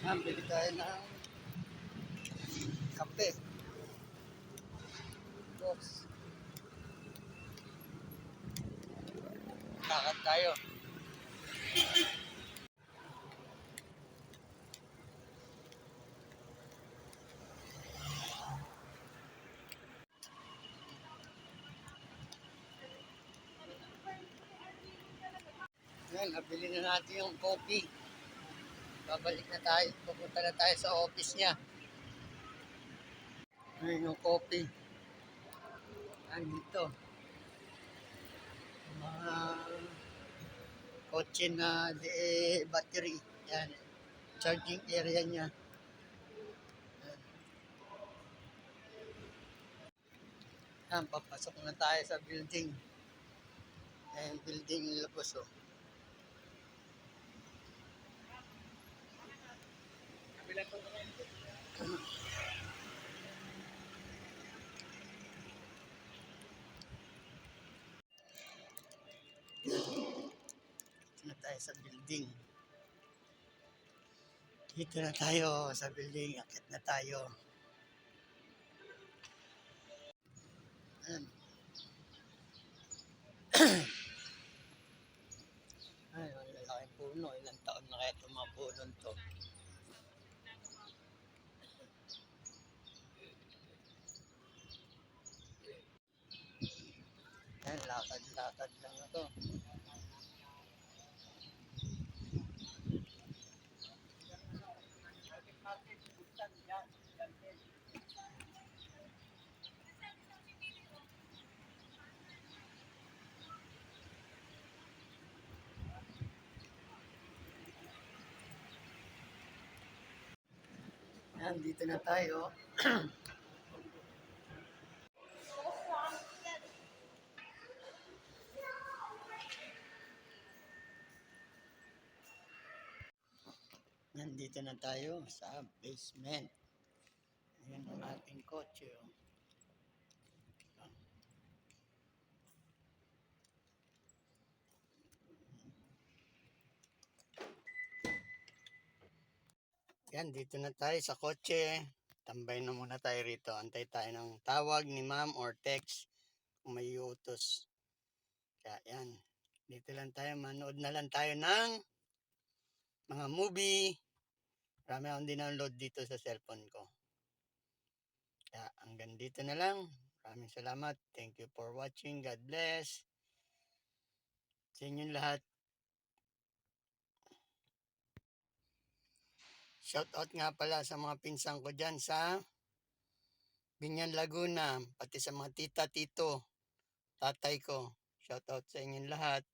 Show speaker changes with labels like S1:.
S1: Bili tayo ng kape. Boss. Lakad tayo. Yan, nabili na natin yung coffee. Babalik na tayo. Pupunta na tayo sa office niya. Ayun yung coffee. Yan dito. Mga kotse na battery. Yan. Charging area niya. Yan, papasok na tayo sa building. Ayan, building labos oh. Na tayo sa building. Dito na tayo sa building. Akit na tayo. Ayan. Ay, ang lalaking puno. Ilang taon na kaya itong mga punon to. Ayan, lakad-lakad lang ito. Ayan, dito na tayo. Nandito na tayo sa basement. Ayan ang ating kotse. Oh. Yan, dito na tayo sa kotse. Tambay na muna tayo rito. Antay tayo ng tawag ni ma'am or text kung may utos. Kaya yan, dito lang tayo. Manood na lang tayo ng mga movie. Marami akong dinownload dito sa cellphone ko. Kaya hanggang dito na lang. Maraming salamat. Thank you for watching. God bless. Sa inyong lahat. Shout out nga pala sa mga pinsan ko dyan sa Binyan, Laguna. Pati sa mga tita, tito, tatay ko. Shout out sa inyong lahat.